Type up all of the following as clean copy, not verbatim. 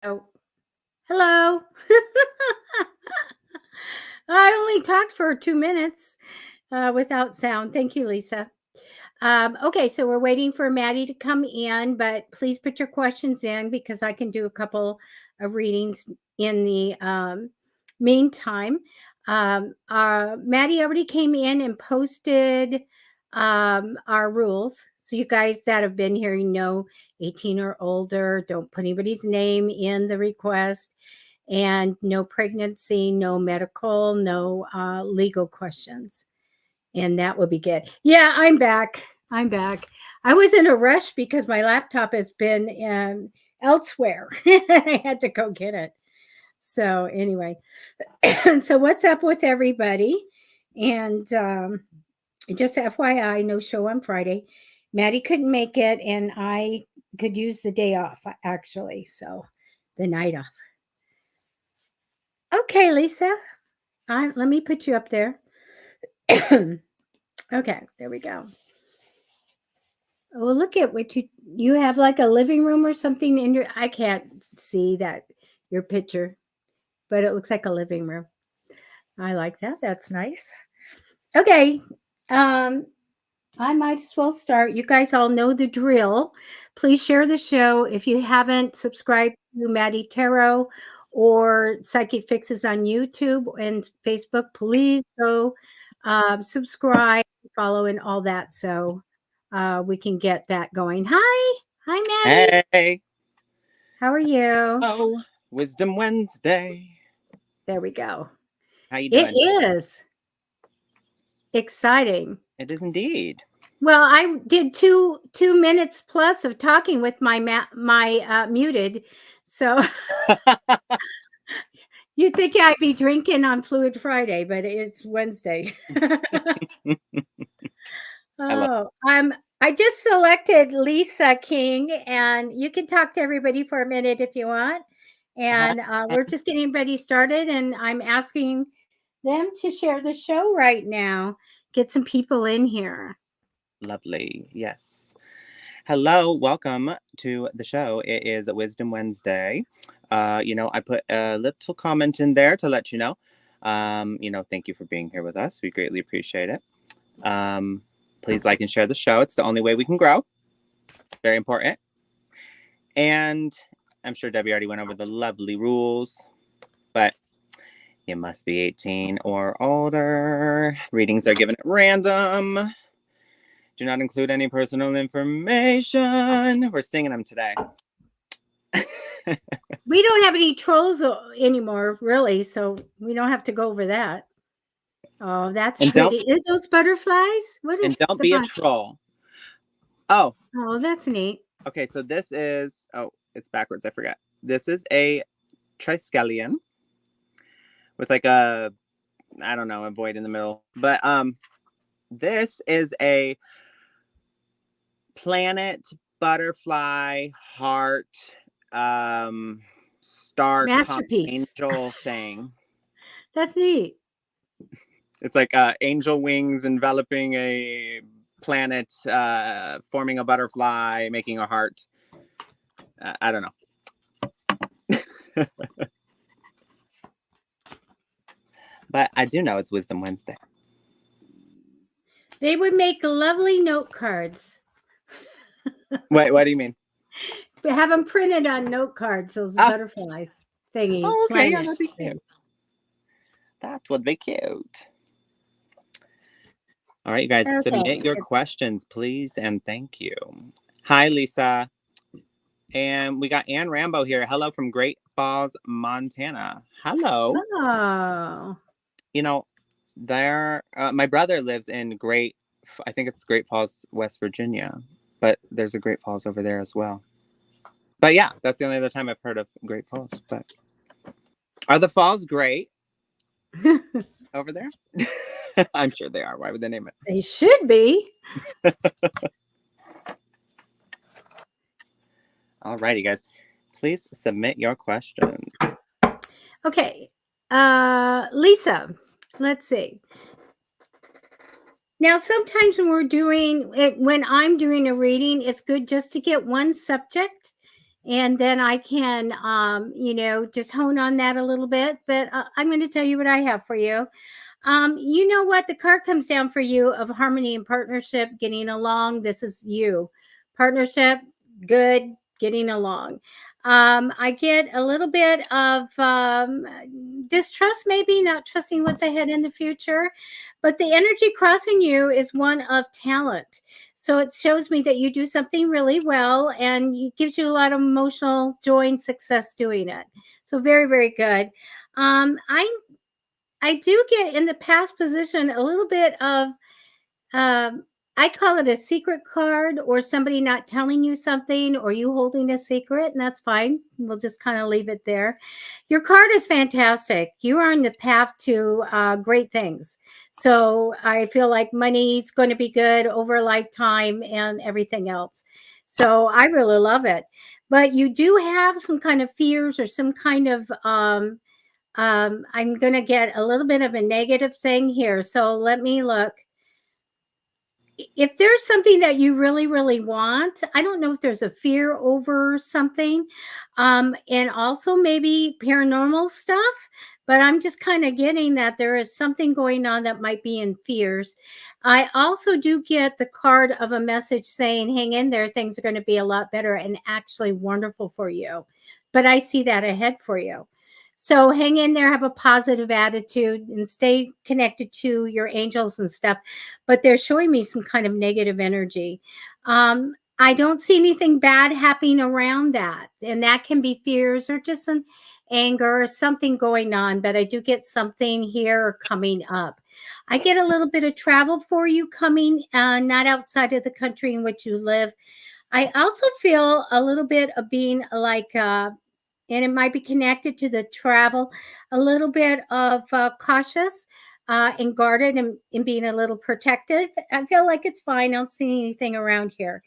Oh, hello. I only talked for 2 minutes without sound. Thank you, Lisa. Okay, so we're waiting for Maddie to come in, but please put your questions in because I can do a couple of readings in the meantime. Maddie already came in and posted our rules. So you guys that have been here, 18 or older, don't put anybody's name in the request, and no pregnancy, no medical, no legal questions. And that will be good. Yeah, I'm back. I'm back. I was in a rush because my laptop has been elsewhere. I had to go get it. So anyway, so what's up with everybody? And just FYI, no show on Friday. Maddie couldn't make it, and I could use the day off actually. So the night off. Okay, Lisa. Let me put you up there. Okay, there we go. Oh, look at what you have, like a living room or something in your. I can't see that your picture, but it looks like a living room. I like that. That's nice. Okay. I might as well start. You guys all know the drill. Please share the show. If you haven't subscribed to Matty Tarot or Psychic Fixes on YouTube and Facebook, please go subscribe, follow, and all that so we can get that going. Hi. Hi, Matty. Hey. How are you? Oh, Wisdom Wednesday. There we go. How you It doing? is exciting. It is indeed. Well, I did two minutes plus of talking with my muted, so you'd think I'd be drinking on Fluid Friday, but it's Wednesday. Oh, I just selected Lisa King, and you can talk to everybody for a minute if you want. And we're just getting everybody started, and I'm asking them to share the show right now. Get some people in here. Lovely. Yes. Hello, welcome to the show. It is Wisdom Wednesday. I put a little comment in there to let you know. Thank you for being here with us. We greatly appreciate it. Please like and share the show. It's the only way we can grow. Very important. And I'm sure Debbie already went over the lovely rules, but you must be 18 or older. Readings are given at random. Do not include any personal information. We're singing them today. We don't have any trolls anymore, really, so we don't have to go over that. Oh, that's pretty. Are those butterflies? What is? And don't be a troll. Oh. Oh, that's neat. Okay, so this is, it's backwards. I forgot. This is a triskelion with like a, I don't know, a void in the middle. But this is a planet butterfly heart star masterpiece angel thing. That's neat. It's like angel wings enveloping a planet, forming a butterfly, making a heart. I don't know. But I do know it's Wisdom Wednesday. They would make lovely note cards. Wait, what do you mean? Have them printed on note cards, those butterflies thingy. Oh, okay, yeah, that'd be cute. That would be cute. All right, you guys, submit your questions, please, and thank you. Hi, Lisa. And we got Ann Rambo here. Hello from Great Falls, Montana. Hello. Oh. My brother lives in I think it's Great Falls, West Virginia, but there's a Great Falls over there as well. But yeah, that's the only other time I've heard of Great Falls. But are the falls great over there? I'm sure they are. Why would they name it? They should be. All righty, guys. Please submit your questions. Okay. Lisa, let's see. Now, sometimes when I'm doing a reading, it's good just to get one subject and then I can, just hone on that a little bit. But I'm going to tell you what I have for you. You know what? The card comes down for you of harmony and partnership, getting along. This is you. Partnership, good, getting along. I get a little bit of distrust, maybe not trusting what's ahead in the future, but the energy crossing you is one of talent. So it shows me that you do something really well, and it gives you a lot of emotional joy and success doing it. So very, very good. I do get in the past position a little bit of, um, I call it a secret card, or somebody not telling you something, or you holding a secret, and that's fine. We'll just kind of leave it there. Your card is fantastic. You are on the path to great things. So I feel like money's going to be good over a lifetime and everything else. So I really love it. But you do have some kind of fears or some kind of I'm going to get a little bit of a negative thing here. So let me look. If there's something that you really, really want, I don't know if there's a fear over something, and also maybe paranormal stuff, but I'm just kind of getting that there is something going on that might be in fears. I also do get the card of a message saying, hang in there, things are going to be a lot better and actually wonderful for you. But I see that ahead for you. So hang in there, have a positive attitude, and stay connected to your angels and stuff. But they're showing me some kind of negative energy. I don't see anything bad happening around that. And that can be fears or just some anger or something going on. But I do get something here coming up. I get a little bit of travel for you coming, not outside of the country in which you live. I also feel a little bit of being like, and it might be connected to the travel, a little bit of cautious and guarded, and being a little protective. I feel like it's fine. I don't see anything around here.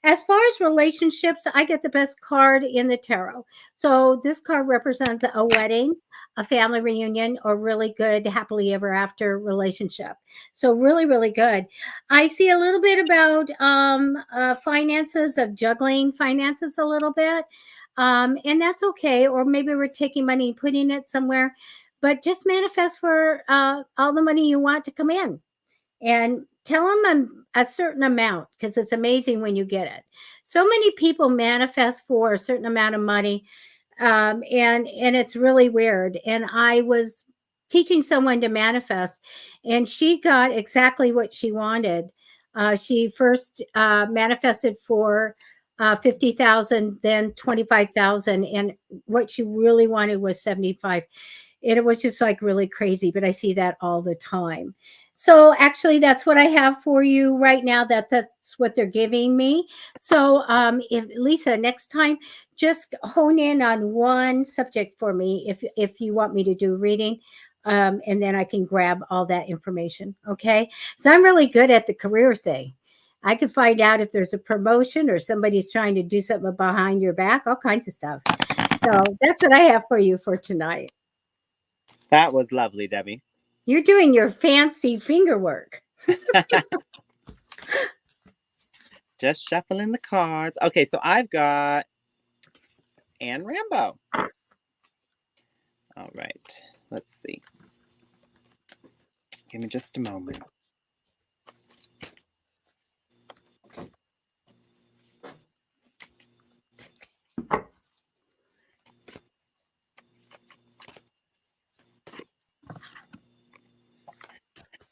As far as relationships, I get the best card in the tarot. So this card represents a wedding, a family reunion, or really good happily ever after relationship. So really, really good. I see a little bit about finances, of juggling finances a little bit. And that's okay. Or maybe we're taking money and putting it somewhere, but just manifest for all the money you want to come in, and tell them a certain amount, because it's amazing when you get it. So many people manifest for a certain amount of money, and it's really weird. And I was teaching someone to manifest, and she got exactly what she wanted. She first manifested for 50,000, then 25,000, and what she really wanted was 75. It was just like really crazy, but I see that all the time. So actually, that's what I have for you right now. That's what they're giving me. So if Lisa, next time, just hone in on one subject for me, if you want me to do reading, and then I can grab all that information. Okay, so I'm really good at the career thing. I can find out if there's a promotion or somebody's trying to do something behind your back, all kinds of stuff. So that's what I have for you for tonight. That was lovely, Debbie. You're doing your fancy finger work. Just shuffling the cards. Okay, so I've got Anne Rambo. All right, let's see. Give me just a moment.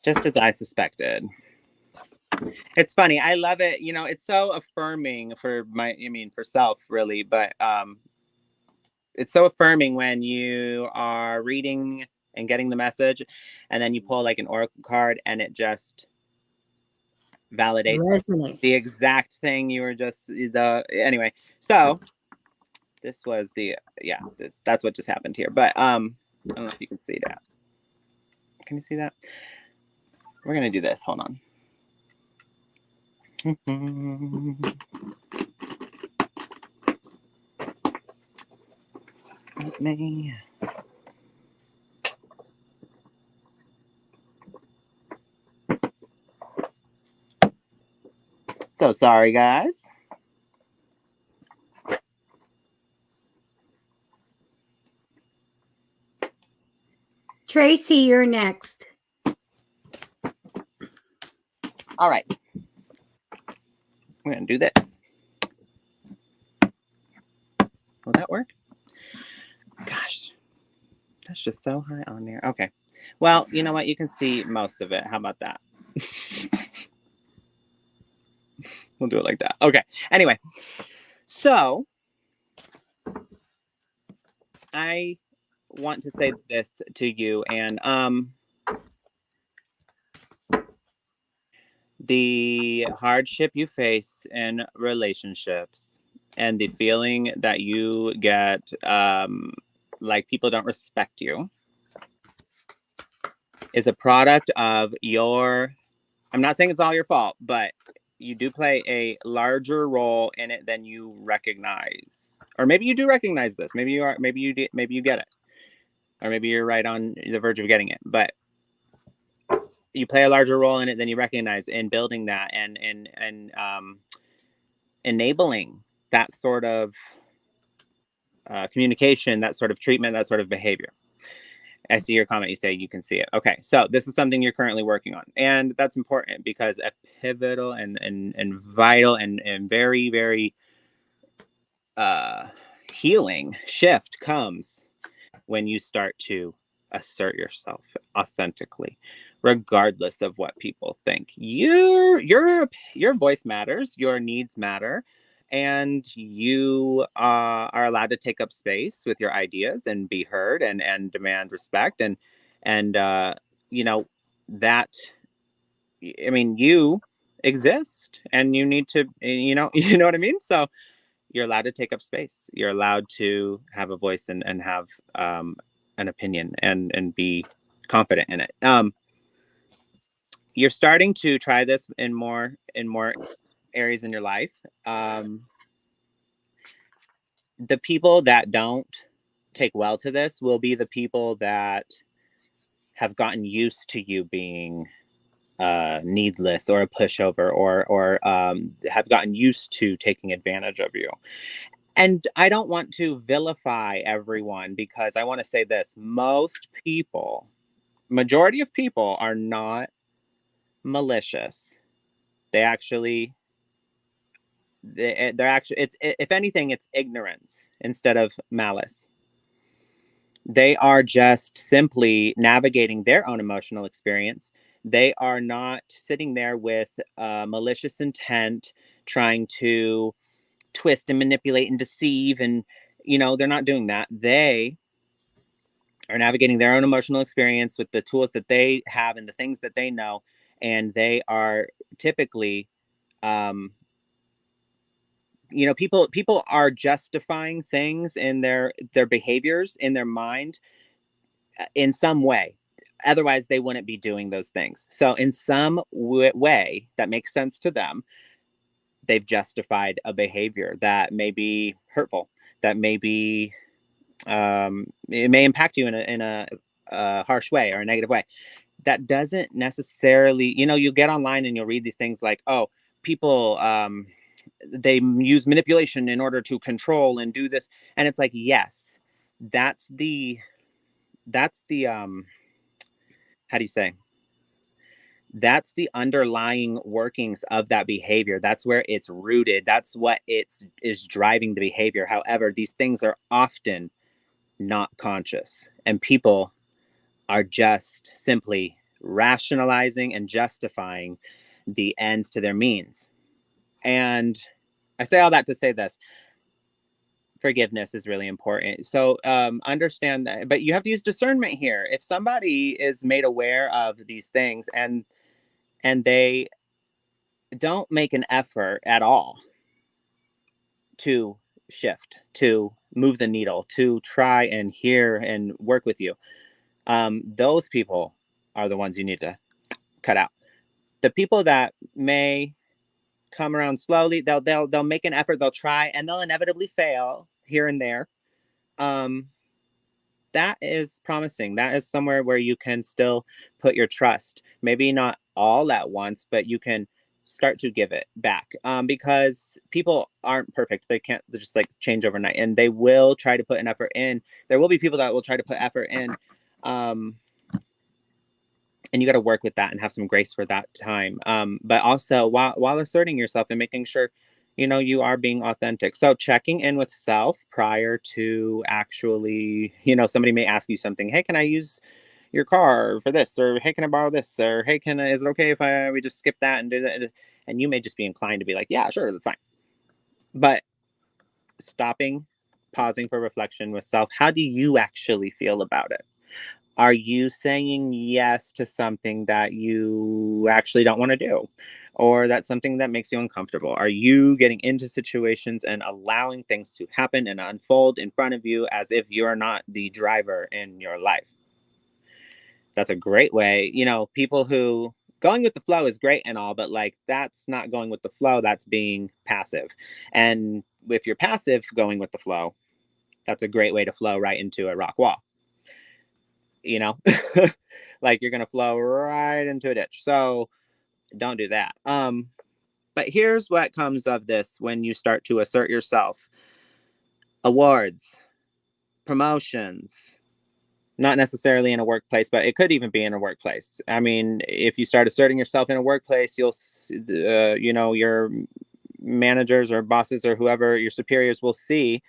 Just as I suspected. It's funny. I love it. You know, it's so affirming for for self, really. But it's so affirming when you are reading and getting the message, and then you pull like an oracle card, and it just validates the Resonates. exact thing you were just anyway. So this was that's what just happened here. But I don't know if you can see that. Can you see that? We're gonna do this. Hold on. Let me. So sorry, guys. Tracy, you're next. All right. We're going to do this. Will that work? Gosh, that's just so high on there. Okay. Well, you know what? You can see most of it. How about that? We'll do it like that. Okay. Anyway, so I want to say this to you, and the hardship you face in relationships and the feeling that you get like people don't respect you is a product of your, I'm not saying it's all your fault, but you do play a larger role in it than you recognize. Or maybe you do recognize this. Maybe you are, maybe you get it. Or maybe you're right on the verge of getting it. But you play a larger role in it than you recognize in building that and enabling that sort of communication, that sort of treatment, that sort of behavior. I see your comment. You say you can see it. Okay, so this is something you're currently working on, and that's important because a pivotal and vital and very very healing shift comes when you start to assert yourself authentically, regardless of what people think. Your voice matters, your needs matter, and you are allowed to take up space with your ideas and be heard and demand respect and you know that. I mean, you exist, and you need to you know what I mean. So you're allowed to take up space. You're allowed to have a voice and have an opinion and be confident in it. You're starting to try this in more areas in your life. The people that don't take well to this will be the people that have gotten used to you being needless or a pushover or have gotten used to taking advantage of you. And I don't want to vilify everyone because I want to say this. Most people, majority of people are not malicious. They actually, they're actually, it's, if anything, it's ignorance instead of malice. They are just simply navigating their own emotional experience. They are not sitting there with malicious intent, trying to twist and manipulate and deceive. And, they're not doing that. They are navigating their own emotional experience with the tools that they have and the things that they know. And they are typically, people are justifying things in their behaviors in their mind in some way. Otherwise, they wouldn't be doing those things. So in some way that makes sense to them, they've justified a behavior that may be hurtful, that may be, it may impact you in a harsh way or a negative way. That doesn't necessarily, you get online and you'll read these things like, oh, people, they use manipulation in order to control and do this. And it's like, yes, that's the how do you say? That's the underlying workings of that behavior. That's where it's rooted. That's what is driving the behavior. However, these things are often not conscious, and people are just simply rationalizing and justifying the ends to their means. And I say all that to say this. Forgiveness is really important. So understand that, but you have to use discernment here. If somebody is made aware of these things and they don't make an effort at all to shift, to move the needle, to try and hear and work with you, those people are the ones you need to cut out. The people that may come around slowly, they'll make an effort, they'll try, and they'll inevitably fail here and there. That is promising. That is somewhere where you can still put your trust. Maybe not all at once, but you can start to give it back, because people aren't perfect. They can't just like change overnight, and they will try to put an effort in. There will be people that will try to put effort in, And you got to work with that and have some grace for that time. But also while asserting yourself and making sure, you are being authentic. So checking in with self prior to actually, somebody may ask you something. Hey, can I use your car for this? Or hey, can I borrow this? Or hey, is it okay if we just skip that and do that? And you may just be inclined to be like, yeah, sure, that's fine. But stopping, pausing for reflection with self. How do you actually feel about it? Are you saying yes to something that you actually don't want to do? Or that's something that makes you uncomfortable? Are you getting into situations and allowing things to happen and unfold in front of you as if you're not the driver in your life? That's a great way. People who going with the flow is great and all, but like that's not going with the flow, that's being passive. And if you're passive going with the flow, that's a great way to flow right into a rock wall. you know like you're gonna flow right into a ditch, so don't do that. But here's what comes of this when you start to assert yourself: awards, promotions, not necessarily in a workplace, but it could even be in a workplace. I mean, if you start asserting yourself in a workplace, your managers or bosses or whoever, your superiors, will see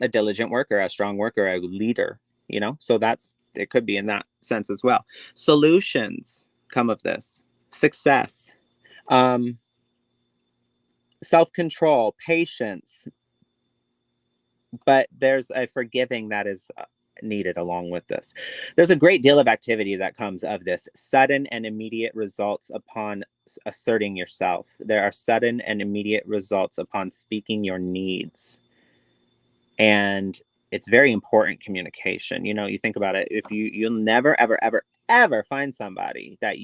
a diligent worker, a strong worker, a leader, so it could be in that sense as well. Solutions come of this: success, um, self-control, patience, but there's a forgiving that is needed along with this. There's a great deal of activity that comes of this: sudden and immediate results upon asserting yourself. There are sudden and immediate results upon speaking your needs. And it's very important communication. You think about it. If you'll never, ever, ever, ever find somebody that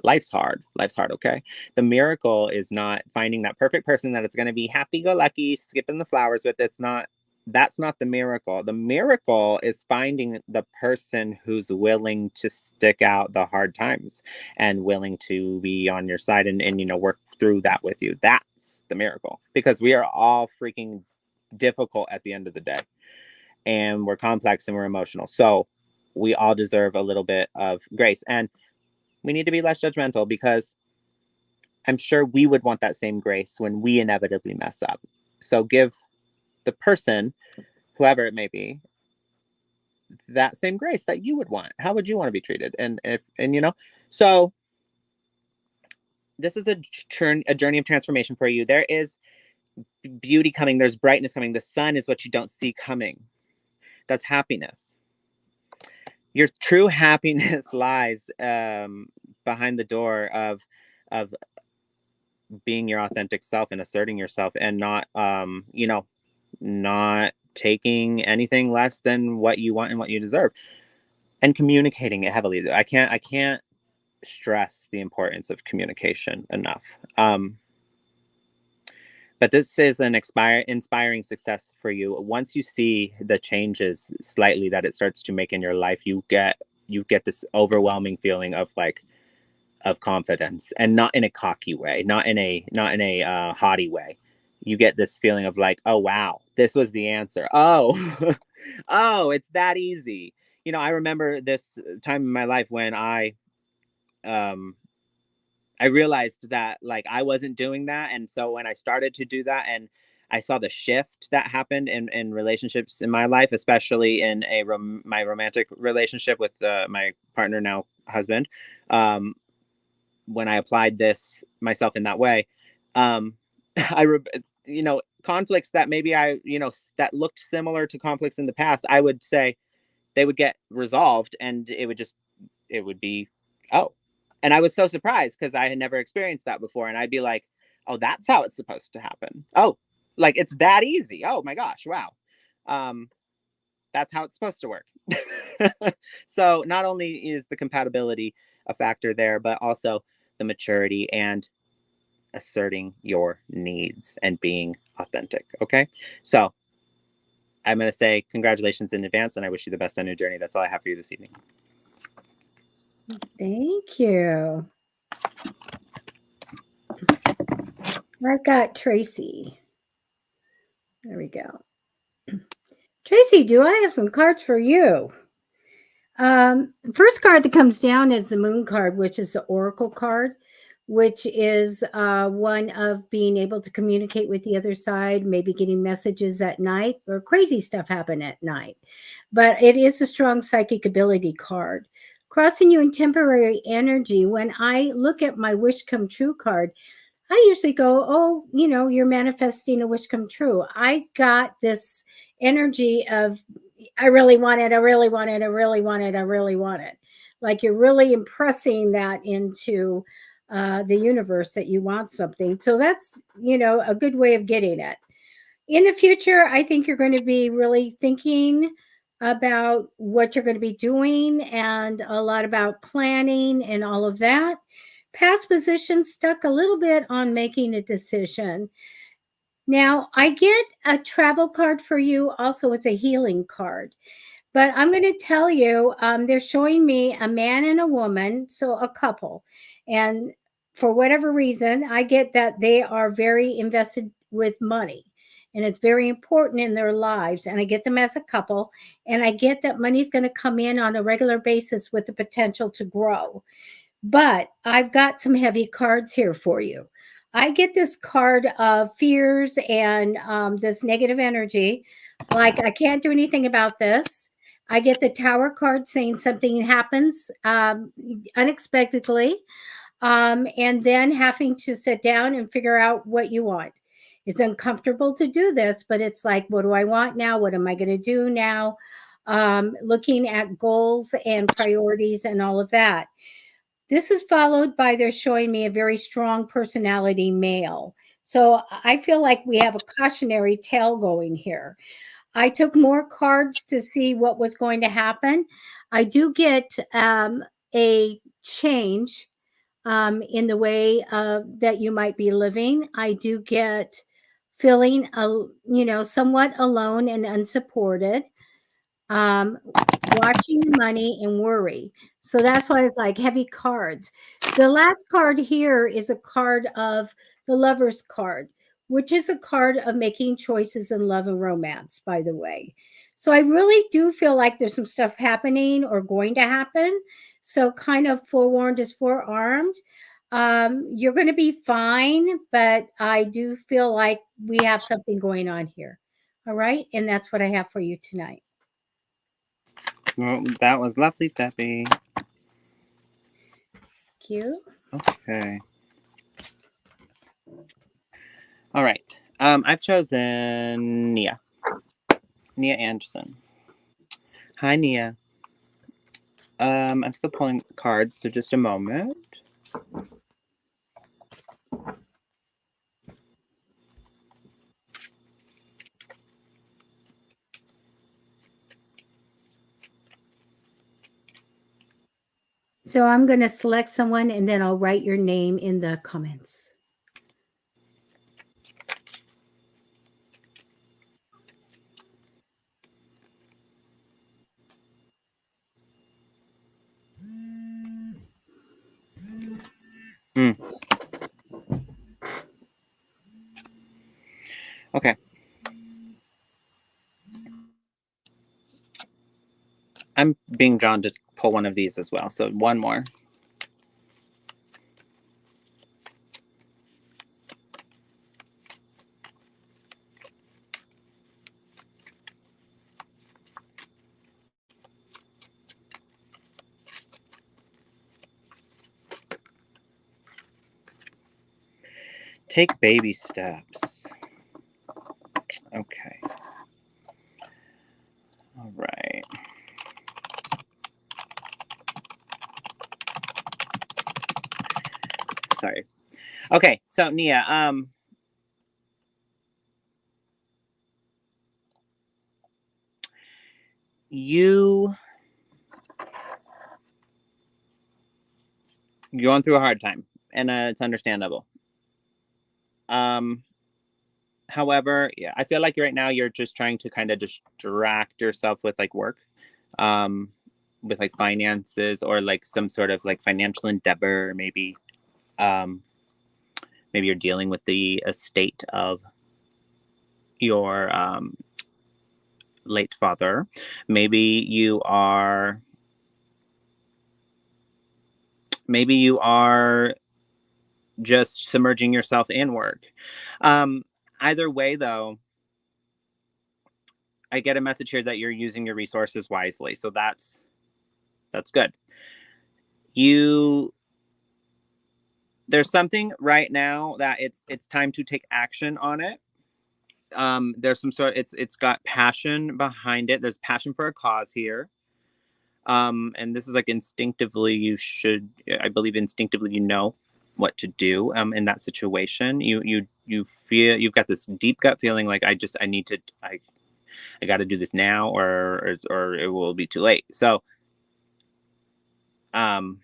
life's hard. Life's hard, okay? The miracle is not finding that perfect person that it's going to be happy-go-lucky, skipping the flowers with. That's not the miracle. The miracle is finding the person who's willing to stick out the hard times and willing to be on your side and work through that with you. That's the miracle, because we are all freaking difficult at the end of the day, and we're complex and we're emotional, so we all deserve a little bit of grace, and we need to be less judgmental, because I'm sure we would want that same grace when we inevitably mess up. So give the person, whoever it may be, that same grace that you would want. How would you want to be treated? So this is a journey of transformation for you. There is beauty coming, there's brightness coming. The sun is what you don't see coming. That's happiness. Your true happiness lies behind the door of being your authentic self and asserting yourself, and not taking anything less than what you want and what you deserve, and communicating it heavily. I can't stress the importance of communication enough. But this is an inspiring success for you. Once you see the changes slightly that it starts to make in your life, you get this overwhelming feeling of confidence, and not in a cocky way, not in a haughty way. You get this feeling of like, oh wow, this was the answer. Oh, oh, it's that easy. I remember this time in my life when um I realized that like I wasn't doing that. And so when I started to do that, and I saw the shift that happened in relationships in my life, especially in my romantic relationship with my partner, now husband, when I applied this myself in that way, um, conflicts that maybe that looked similar to conflicts in the past, I would say they would get resolved, and it would be, oh. And I was so surprised because I had never experienced that before. And I'd be like, oh, that's how it's supposed to happen. Oh, like it's that easy. Oh my gosh. Wow. Um, that's how it's supposed to work. So not only is the compatibility a factor there, but also the maturity and asserting your needs and being authentic. Okay. So I'm going to say congratulations in advance, and I wish you the best on your journey. That's all I have for you this evening. Thank you. I've got Tracy. There we go. Tracy, do I have some cards for you? First card that comes down is the Moon card, which is the Oracle card, which is one of being able to communicate with the other side, maybe getting messages at night or crazy stuff happen at night. But it is a strong psychic ability card. Crossing you in temporary energy. When I look at my wish come true card, I usually go, oh, you're manifesting a wish come true. I got this energy of, I really want it, I really want it, I really want it, I really want it. Like you're really impressing that into the universe that you want something. So that's, a good way of getting it. In the future, I think you're going to be really thinking about what you're going to be doing and a lot about planning and all of that. Past position stuck a little bit on making a decision. Now, I get a travel card for you. Also, it's a healing card. But I'm going to tell you, they're showing me a man and a woman, so a couple. And for whatever reason, I get that they are very invested with money and it's very important in their lives. And I get them as a couple. And I get that money's going to come in on a regular basis with the potential to grow. But I've got some heavy cards here for you. I get this card of fears and this negative energy. Like, I can't do anything about this. I get the Tower card saying something happens unexpectedly, and then having to sit down and figure out what you want. It's uncomfortable to do this, but it's like, what do I want now? What am I going to do now? Looking at goals and priorities and all of that. This is followed by they're showing me a very strong personality male. So I feel like we have a cautionary tale going here. I took more cards to see what was going to happen. I do get a change in the way that you might be living. I do get feeling, somewhat alone and unsupported, um, watching the money and worry. So that's why it's like heavy cards. The last card here is a card of the Lover's card, which is a card of making choices in love and romance, by the way. So I really do feel like there's some stuff happening or going to happen. So kind of forewarned is forearmed. You're going to be fine, but I do feel like we have something going on here. All right. And that's what I have for you tonight. Well, that was lovely, Debbie. Thank you. Okay. All right. I've chosen Nia. Nia Anderson. Hi, Nia. I'm still pulling cards, so just a moment. So I'm going to select someone and then I'll write your name in the comments. Okay. I'm being drawn to pull one of these as well, so one more. Take baby steps. Okay. All right. Sorry. Okay, so Nia, you're going through a hard time, and it's understandable. However, yeah, I feel like right now you're just trying to kind of distract yourself with like work, with like finances or like some sort of like financial endeavor. Maybe you're dealing with the estate of your late father. Maybe you are Maybe you are just submerging yourself in work. Either way, though, I get a message here that you're using your resources wisely. So that's good. There's something right now that it's time to take action on it. There's some sort, it's got passion behind it. There's passion for a cause here. And this is like instinctively, I believe instinctively, what to do in that situation. You feel, you've got this deep gut feeling like I need to, I got to do this now, or it will be too late. So um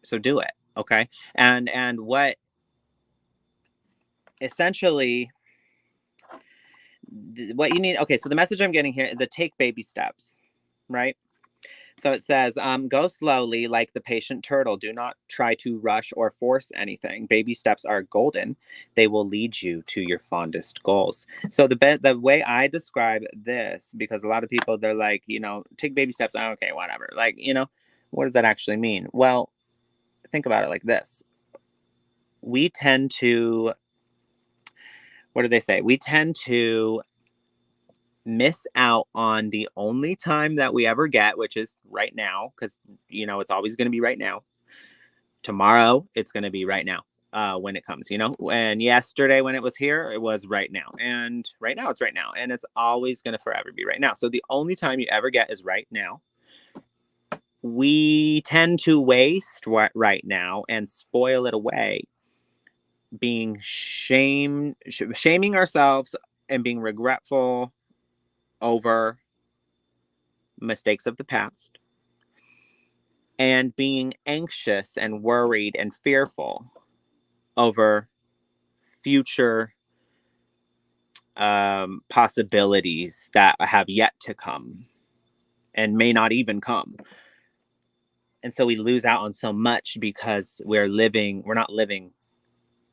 so do it. Okay. And what essentially what you need, okay, so the message I'm getting here, the take baby steps, right? So it says, go slowly like the patient turtle. Do not try to rush or force anything. Baby steps are golden. They will lead you to your fondest goals. So the way I describe this, because a lot of people, they're like, take baby steps. Okay, whatever. Like, what does that actually mean? Well, think about it like this. We tend to, what do they say? We tend to miss out on the only time that we ever get, which is right now, because it's always going to be right now. Tomorrow, it's going to be right now. When it comes, and yesterday when it was here, it was right now, and right now it's right now, and it's always going to forever be right now. So the only time you ever get is right now. We tend to waste right now and spoil it away, being shaming ourselves and being regretful over mistakes of the past, and being anxious and worried and fearful over future possibilities that have yet to come and may not even come. And so we lose out on so much because we're not living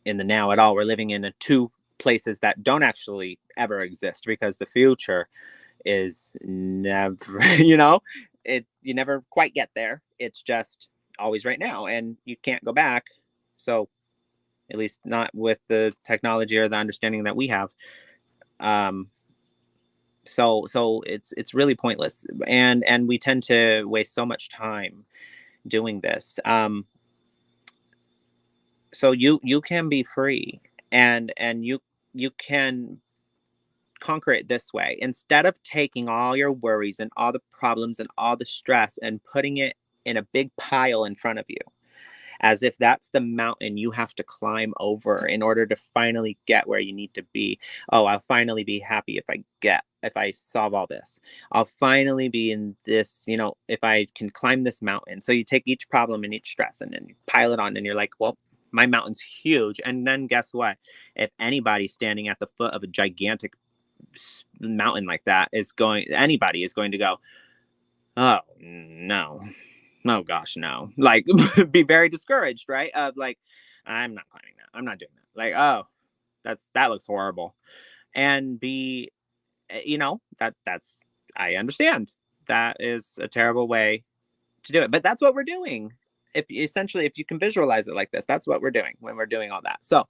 in the now at all. We're living in two places that don't actually ever exist, because the future is never, you never quite get there. It's just always right now, and you can't go back. So at least not with the technology or the understanding that we have. So it's really pointless, and we tend to waste so much time doing this. So you can be free, and you can conquer it this way. Instead of taking all your worries and all the problems and all the stress and putting it in a big pile in front of you, as if that's the mountain you have to climb over in order to finally get where you need to be. Oh, I'll finally be happy if I solve all this. I'll finally be in this, if I can climb this mountain. So you take each problem and each stress and then you pile it on, and you're like, well, my mountain's huge. And then guess what? If anybody's standing at the foot of a gigantic mountain like that, anybody is going to go, oh no, oh gosh, no, like be very discouraged, right? Of like, I'm not climbing that, I'm not doing that, like, oh, that looks horrible. And that's, I understand that is a terrible way to do it, but that's what we're doing. If essentially, if you can visualize it like this, that's what we're doing when we're doing all that. So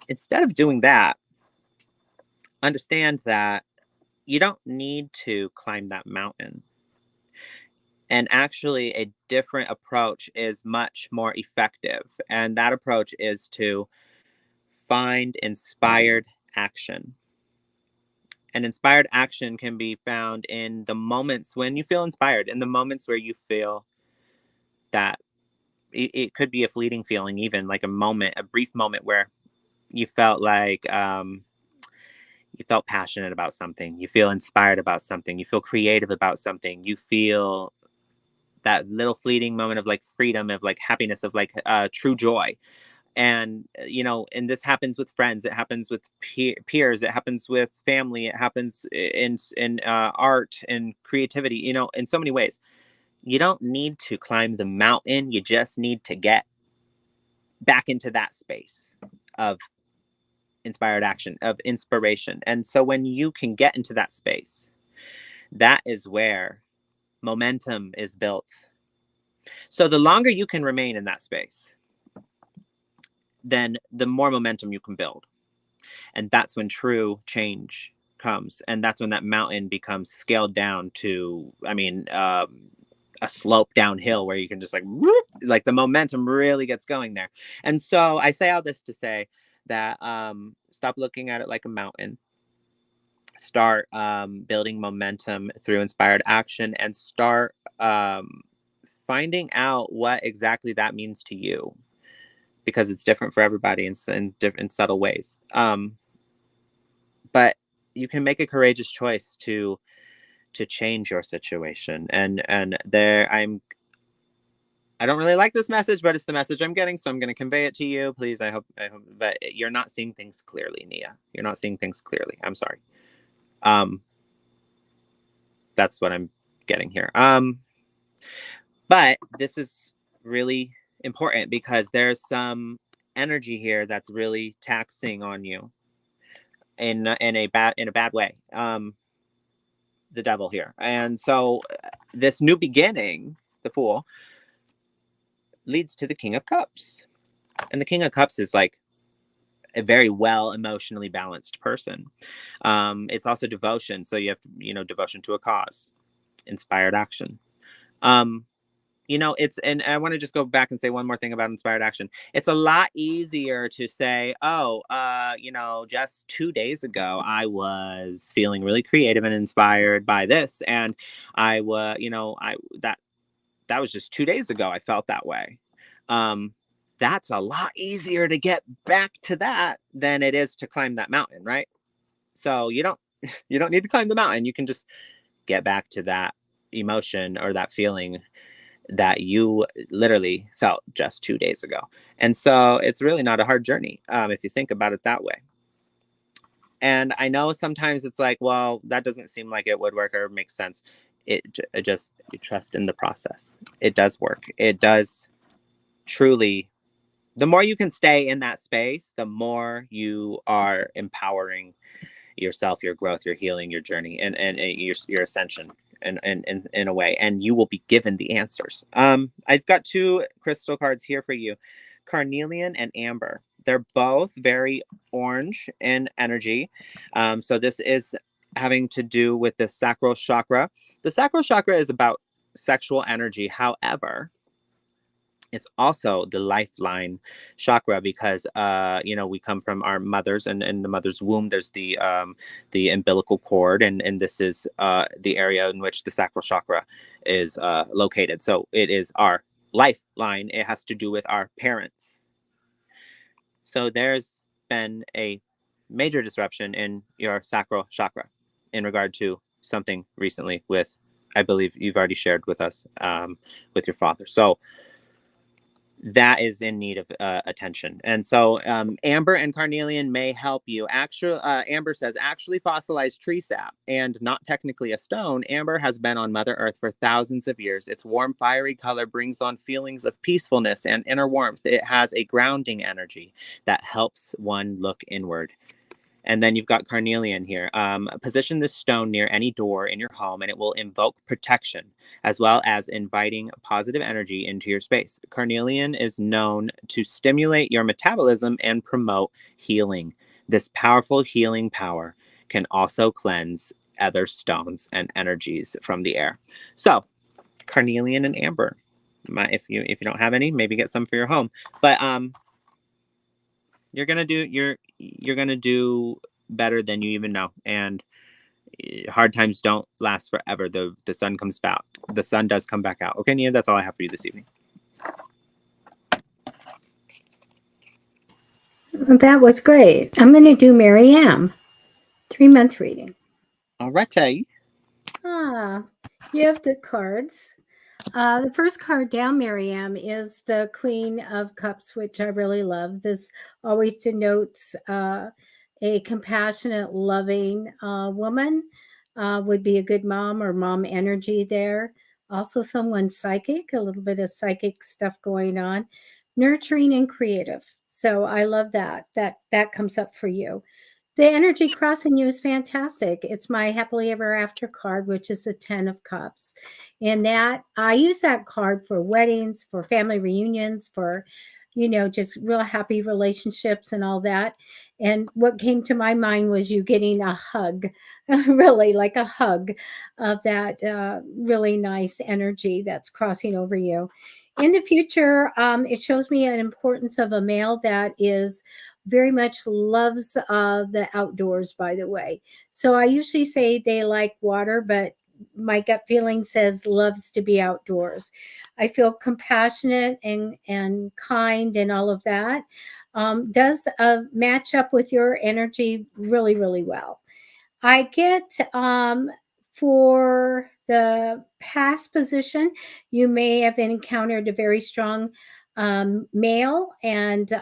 instead of doing that, understand that you don't need to climb that mountain. And actually, a different approach is much more effective. And that approach is to find inspired action. And inspired action can be found in the moments when you feel inspired, in the moments where you feel that it could be a fleeting feeling, even like a brief moment where you felt like you felt passionate about something, you feel inspired about something, you feel creative about something, you feel that little fleeting moment of like freedom, of like happiness, of like true joy. And and this happens with friends, it happens with peers, it happens with family, it happens in art and creativity, in so many ways. You don't need to climb the mountain, you just need to get back into that space of inspired action, of inspiration. And so when you can get into that space, that is where momentum is built. So the longer you can remain in that space, then the more momentum you can build. And that's when true change comes. And that's when that mountain becomes scaled down to, a slope downhill where you can just like, whoop, like the momentum really gets going there. And so I say all this to say that stop looking at it like a mountain. Start building momentum through inspired action, and start finding out what exactly that means to you, because it's different for everybody in different subtle ways. But you can make a courageous choice to change your situation. And there, I don't really like this message, but it's the message I'm getting, so I'm going to convey it to you. Please, I hope. But you're not seeing things clearly, Nia. You're not seeing things clearly. I'm sorry. That's what I'm getting here. But this is really important because there's some energy here that's really taxing on you in a bad way. The devil here. And so this new beginning, the Fool, leads to the King of Cups. And the King of Cups is like a very well emotionally balanced person. It's also devotion. So you have, devotion to a cause, inspired action. And I want to just go back and say one more thing about inspired action. It's a lot easier to say, just 2 days ago, I was feeling really creative and inspired by this. And I was, that was just 2 days ago. I felt that way. That's a lot easier to get back to that than it is to climb that mountain, right? So you don't need to climb the mountain. You can just get back to that emotion or that feeling that you literally felt just 2 days ago. And so it's really not a hard journey if you think about it that way. And I know sometimes it's like, well, that doesn't seem like it would work or make sense. It just, you trust in the process. It does work. It does truly. The more you can stay in that space, the more you are empowering yourself, your growth, your healing, your journey, and your ascension in a way, and you will be given the answers. I've got 2 crystal cards here for you, carnelian and amber. They're both very orange in energy. So this is having to do with the sacral chakra. The sacral chakra is about sexual energy. However, it's also the lifeline chakra because we come from our mothers, and in the mother's womb there's the umbilical cord, and this is the area in which the sacral chakra is located. So it is our lifeline. It has to do with our parents. So there's been a major disruption in your sacral chakra in regard to something recently with, I believe you've already shared with us, with your father. So that is in need of attention. And so amber and carnelian may help you. Amber says, actually fossilized tree sap and not technically a stone. Amber has been on Mother Earth for thousands of years. Its warm, fiery color brings on feelings of peacefulness and inner warmth. It has a grounding energy that helps one look inward. And then you've got carnelian here. Position this stone near any door in your home, and it will invoke protection, as well as inviting positive energy into your space. Carnelian is known to stimulate your metabolism and promote healing. This powerful healing power can also cleanse other stones and energies from the air. So, carnelian and amber. If you don't have any, maybe get some for your home. But you're gonna do better than you even know. And hard times don't last forever. The sun comes back. The sun does come back out. Okay, Nia, that's all I have for you this evening. That was great. I'm going to do Mary Ann, 3-month reading. All righty. You have good cards. The first card down, Miriam, is the Queen of Cups, which I really love. This always denotes a compassionate, loving woman. Would be a good mom or mom energy there. Also, someone psychic, a little bit of psychic stuff going on. Nurturing and creative. So I love that. That comes up for you. The energy crossing you is fantastic. It's my happily ever after card, which is the 10 of cups. And that I use that card for weddings, for family reunions, for just real happy relationships and all that. And what came to my mind was you getting a hug, really like a hug of that really nice energy that's crossing over you. In the future, it shows me an importance of a male that is very much loves the outdoors, by the way. So I usually say they like water, but my gut feeling says loves to be outdoors. I feel compassionate and kind and all of that. Does match up with your energy really, really well. I get for the past position, you may have encountered a very strong male, and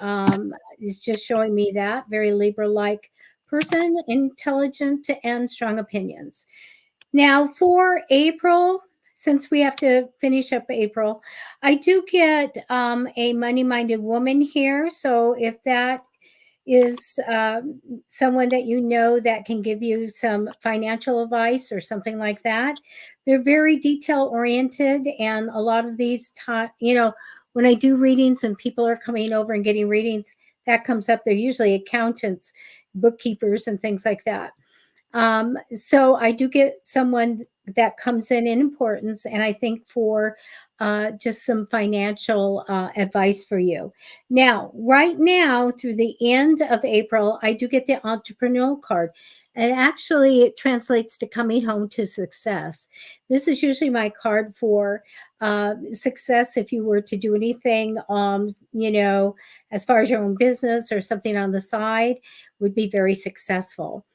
it's just showing me that very Libra like person, intelligent and strong opinions. Now, for April, since we have to finish up April, I do get a money minded woman here. So if that is someone that that can give you some financial advice or something like that. They're very detail oriented, and a lot of these time, when I do readings and people are coming over and getting readings, that comes up. They're usually accountants, bookkeepers, and things like that. So I do get someone that comes in importance, and I think for just some financial advice for you. Now, right now, through the end of April, I do get the entrepreneurial card. And actually, it translates to coming home to success. This is usually my card for success if you were to do anything, as far as your own business or something on the side, would be very successful.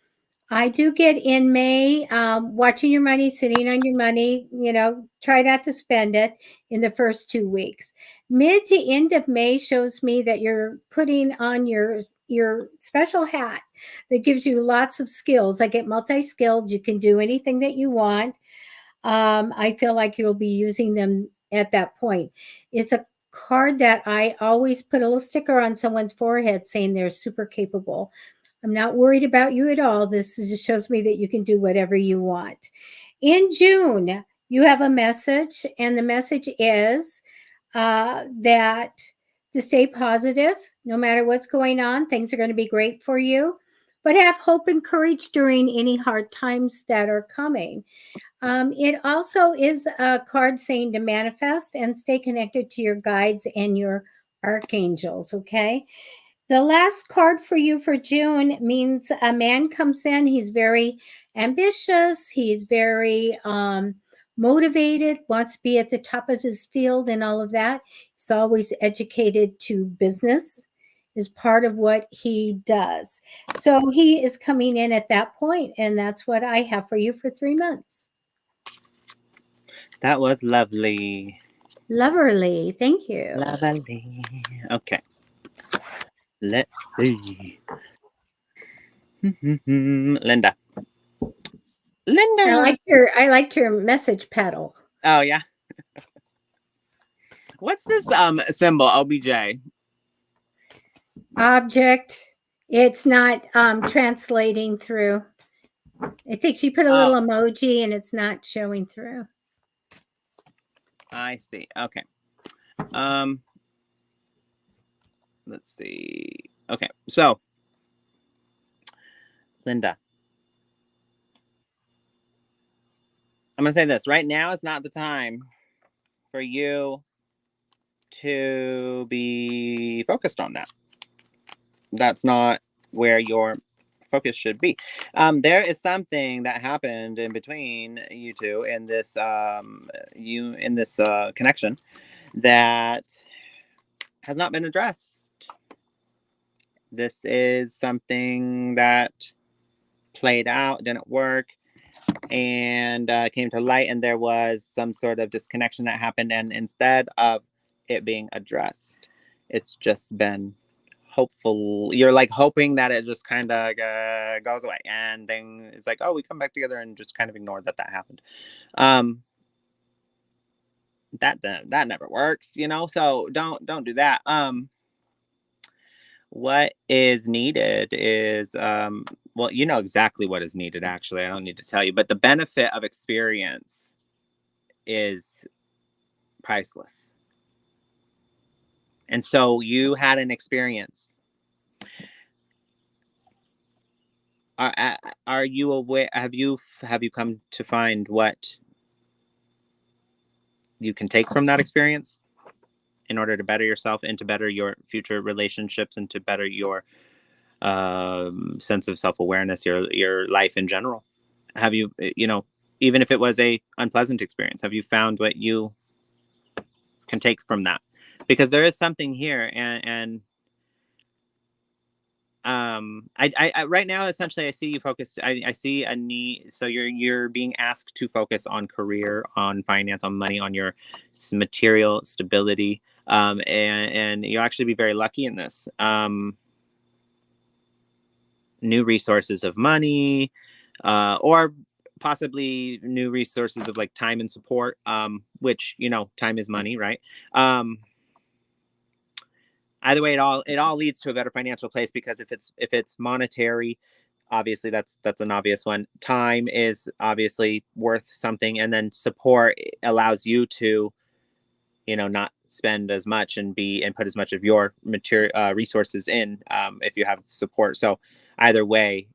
I do get in May, watching your money, sitting on your money, try not to spend it in the first 2 weeks. Mid to end of May shows me that you're putting on your special hat that gives you lots of skills. I get multi-skilled. You can do anything that you want. I feel like you'll be using them at that point. It's a card that I always put a little sticker on someone's forehead saying they're super capable. I'm not worried about you at all. Just shows me that you can do whatever you want. In June, you have a message, and the message is that to stay positive, no matter what's going on, things are going to be great for you. But have hope and courage during any hard times that are coming. It also is a card saying to manifest and stay connected to your guides and your archangels, okay? The last card for you for June means a man comes in. He's very ambitious. He's very motivated, wants to be at the top of his field and all of that. He's always educated to business, is part of what he does. So he is coming in at that point, and that's what I have for you for 3 months. That was lovely. Lovely. Thank you. Lovely. Okay. Let's see. Linda. Linda. I liked your message pedal. Oh yeah. What's this symbol? OBJ. Object. It's not translating through. I think she put a little emoji and it's not showing through. I see. Okay. Let's see. Okay. So, Linda, I'm going to say this. Right now is not the time for you to be focused on that. That's not where your focus should be. There is something that happened in between you two in this connection that has not been addressed. This is something that played out, didn't work, and came to light, and there was some sort of disconnection that happened, and instead of it being addressed, it's just been hopeful. You're like hoping that it just kind of goes away, and then it's like, oh, we come back together, and just kind of ignore that happened. That never works, so don't do that. What is needed is well, you know exactly what is needed, actually. I don't need to tell you, but the benefit of experience is priceless. And so you had an experience. Are you aware? Have you come to find what you can take from that experience in order to better yourself and to better your future relationships and to better your sense of self-awareness, your life in general? Have you, even if it was a unpleasant experience, have you found what you can take from that? Because there is something here, and I right now, essentially, I see you focus. I see a need. So you're being asked to focus on career, on finance, on money, on your material stability, and you'll actually be very lucky in this. New resources of money, or possibly new resources of like time and support, which, time is money, right? um Either way, it all leads to a better financial place, because if it's monetary, obviously that's an obvious one. Time is obviously worth something, and then support allows you to, not spend as much and put as much of your material resources in, if you have support. So either way,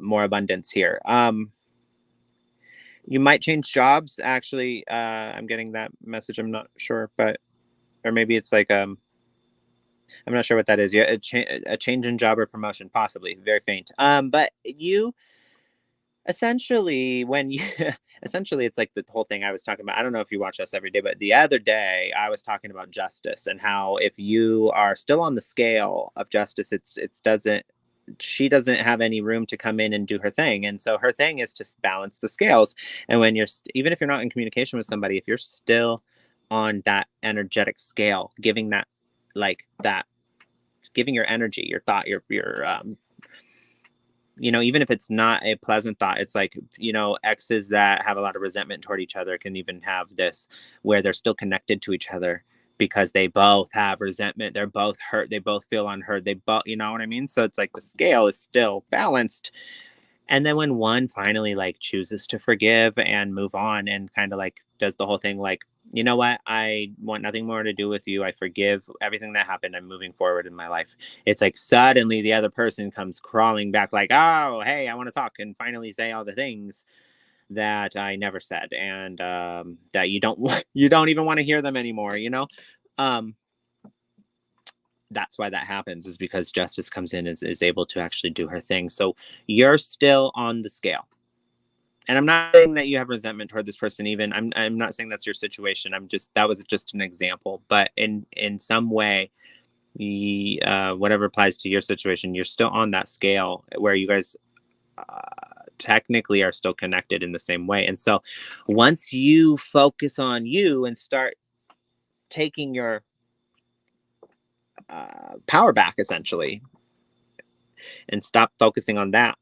more abundance here. You might change jobs, actually. I'm getting that message. I'm not sure, but or maybe it's like, I'm not sure what that is. Yeah, a change in job or promotion, possibly. Very faint. But you essentially, when you essentially, it's like the whole thing I was talking about. I don't know if you watch us every day, but the other day I was talking about justice and how if you are still on the scale of justice, it's doesn't she doesn't have any room to come in and do her thing. And so her thing is to balance the scales. And when even if you're not in communication with somebody, if you're still on that energetic scale, giving that, like that, giving your energy, your thought, your even if it's not a pleasant thought, it's like, exes that have a lot of resentment toward each other can even have this, where they're still connected to each other because they both have resentment. They're both hurt. They both feel unheard. They both, you know what I mean? So it's like the scale is still balanced. And then when one finally like chooses to forgive and move on and kind of like does the whole thing, like, you know what, I want nothing more to do with you. I forgive everything that happened. I'm moving forward in my life. It's like suddenly the other person comes crawling back, like, oh, hey, I want to talk and finally say all the things that I never said, and that you don't you don't even want to hear them anymore. Um, that's why that happens, is because justice comes in, is able to actually do her thing. So you're still on the scale. And I'm not saying that you have resentment toward this person, even. I'm not saying that's your situation. That was just an example. But in some way, whatever applies to your situation, you're still on that scale where you guys technically are still connected in the same way. And so once you focus on you and start taking your power back, essentially, and stop focusing on that,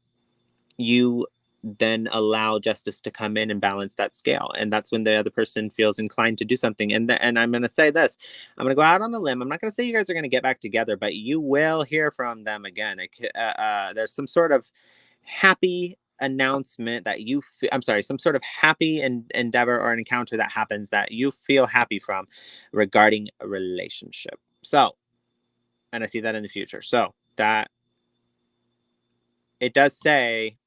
you then allow justice to come in and balance that scale. And that's when the other person feels inclined to do something. And I'm going to say this, I'm going to go out on a limb. I'm not going to say you guys are going to get back together, but you will hear from them again. There's some sort of happy announcement that I'm sorry, some sort of happy endeavor or an encounter that happens that you feel happy from, regarding a relationship. So, and I see that in the future. So that it does say,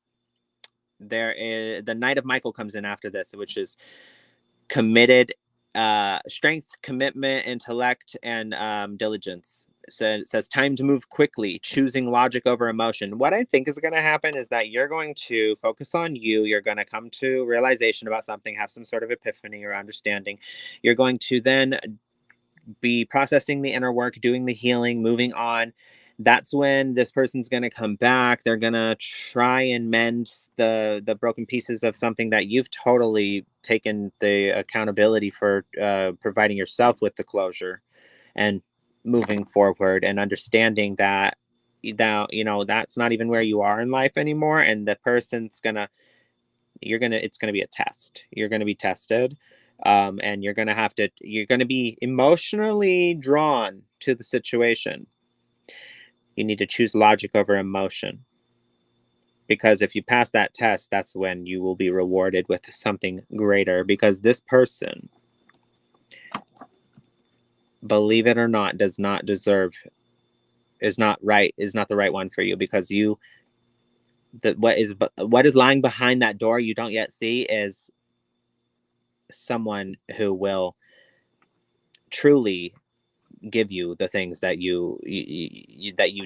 there is the Knight of Michael comes in after this, which is committed, strength, commitment, intellect, and diligence. So it says time to move quickly, choosing logic over emotion. What I think is going to happen is that you're going to focus on you. You're going to come to realization about something, have some sort of epiphany or understanding. You're going to then be processing the inner work, doing the healing, moving on. That's when this person's going to come back. They're going to try and mend the broken pieces of something that you've totally taken the accountability for, providing yourself with the closure and moving forward and understanding that that's not even where you are in life anymore. And the person's gonna it's gonna be a test. You're gonna be tested, and you're gonna be emotionally drawn to the situation. You need to choose logic over emotion. Because if you pass that test, that's when you will be rewarded with something greater. Because this person, believe it or not, does not deserve, is not right, is not the right one for you. Because you, what is lying behind that door you don't yet see is someone who will truly give you the things that you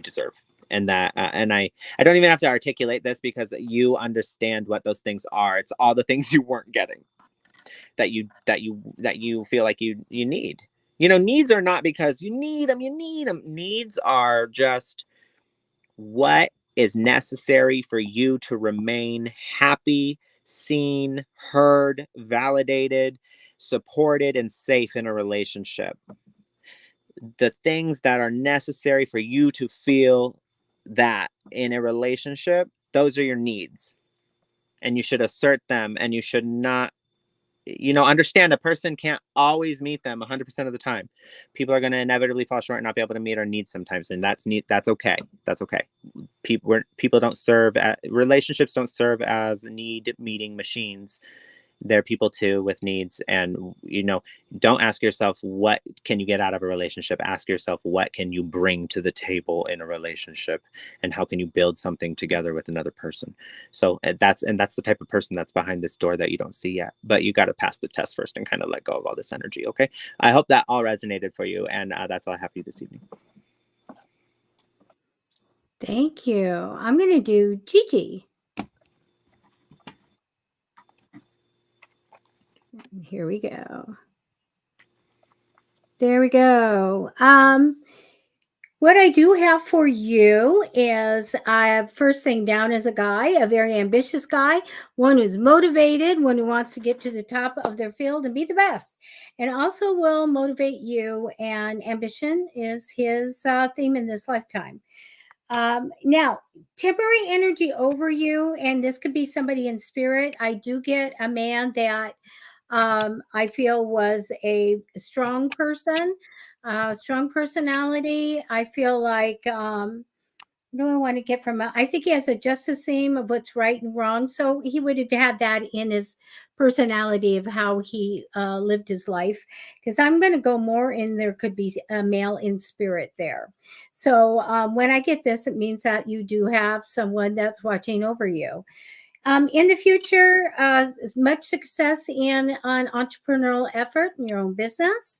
deserve. And that and I don't even have to articulate this because you understand what those things are. It's all the things you weren't getting that you feel like you need. Needs are not because you need them. Needs are just what is necessary for you to remain happy, seen, heard, validated, supported, and safe in a relationship. The things that are necessary for you to feel that in a relationship, those are your needs. And you should assert them, and you should not, understand a person can't always meet them 100% of the time. People are going to inevitably fall short and not be able to meet our needs sometimes. And that's okay. That's okay. People don't serve, relationships don't serve as need meeting machines. They're people too with needs. And don't ask yourself what can you get out of a relationship. Ask yourself what can you bring to the table in a relationship, and how can you build something together with another person. So that's the type of person that's behind this door that you don't see yet, but you got to pass the test first and kind of let go of all this energy. Okay, I hope that all resonated for you, and that's all I have for you this evening. Thank you. I'm going to do Gigi. Here we go. There we go. What I do have for you is I have first thing down as a guy, a very ambitious guy, one who's motivated, one who wants to get to the top of their field and be the best, and also will motivate you. And ambition is his theme in this lifetime. Now, temporary energy over you, and this could be somebody in spirit. I do get a man that I feel was a strong person, strong personality. I feel like, what do I want to get from I think he has a justice theme of what's right and wrong. So he would have had that in his personality of how he lived his life. Because I'm going to go more in there could be a male in spirit there. So when I get this, it means that you do have someone that's watching over you. In the future, much success in an entrepreneurial effort in your own business.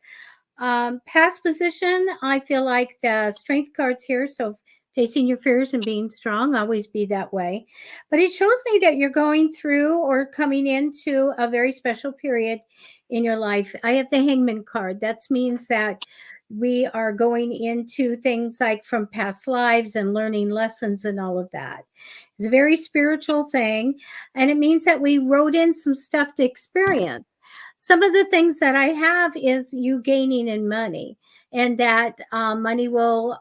Past position, I feel like the strength cards here. So facing your fears and being strong, always be that way. But it shows me that you're going through or coming into a very special period in your life. I have the Hangman card. That means that we are going into things like from past lives and learning lessons and all of that. It's a very spiritual thing. And it means that we wrote in some stuff to experience. Some of the things that I have is you gaining in money, and that money will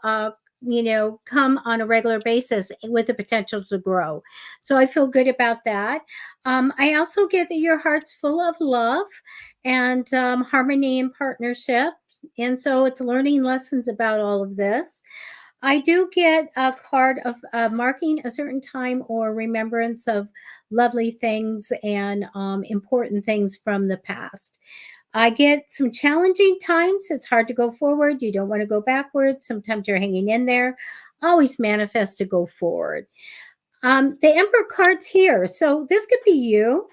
come on a regular basis with the potential to grow. So I feel good about that. I also get that your heart's full of love and harmony and partnership. And so it's learning lessons about all of this. I do get a card of marking a certain time or remembrance of lovely things and important things from the past. I get some challenging times. It's hard to go forward. You don't want to go backwards. Sometimes you're hanging in there. Always manifest to go forward. The Emperor card's here. So this could be you.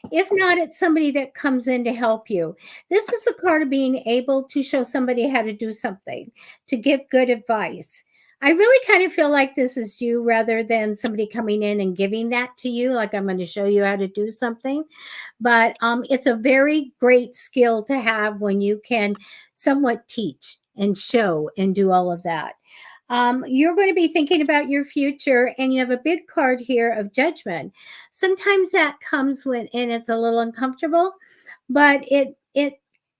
If not, it's somebody that comes in to help you. This is a card of being able to show somebody how to do something, to give good advice. I really kind of feel like this is you rather than somebody coming in and giving that to you, like I'm going to show you how to do something. But it's a very great skill to have when you can somewhat teach and show and do all of that. You're going to be thinking about your future, and you have a big card here of judgment. Sometimes that comes when, and it's a little uncomfortable, but it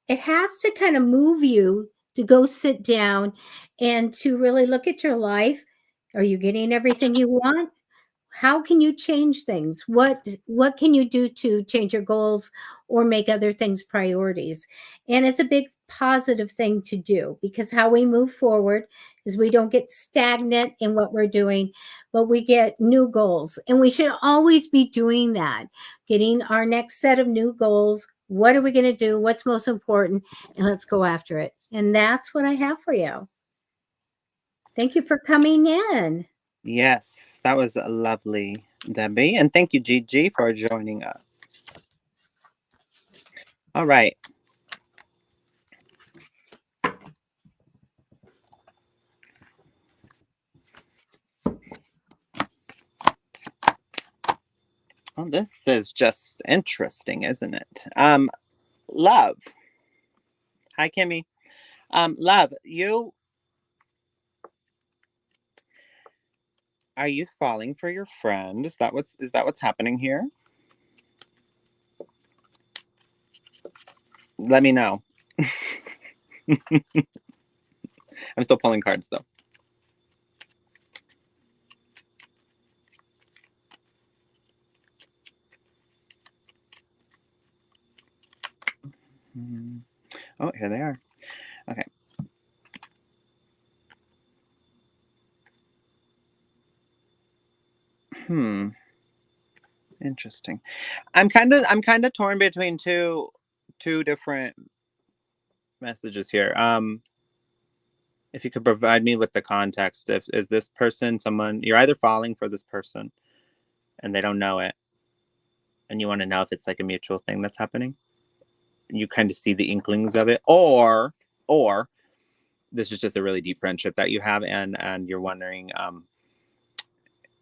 has to kind of move you to go sit down and to really look at your life. Are you getting everything you want? how can you change things? What can you do to change your goals or make other things priorities? And it's a big positive thing to do, because how we move forward is we don't get stagnant in what we're doing, but we get new goals. And we should always be doing that, getting our next set of new goals. What are we going to do? What's most important? And let's go after it. And that's what I have for you. Thank you for coming in. Yes, that was lovely, Debbie. And thank you, Gigi, for joining us. All right. Well, this is just interesting, isn't it? Love. Hi, Kimmy. Love, are you falling for your friend? Is that what's happening here? Let me know. I'm still pulling cards though. Oh, here they are. Okay. Interesting. I'm kind of torn between two different messages here. If you could provide me with the context, is this person someone you're either falling for this person and they don't know it, and you want to know if it's like a mutual thing that's happening, you kind of see the inklings of it, or this is just a really deep friendship that you have, and you're wondering,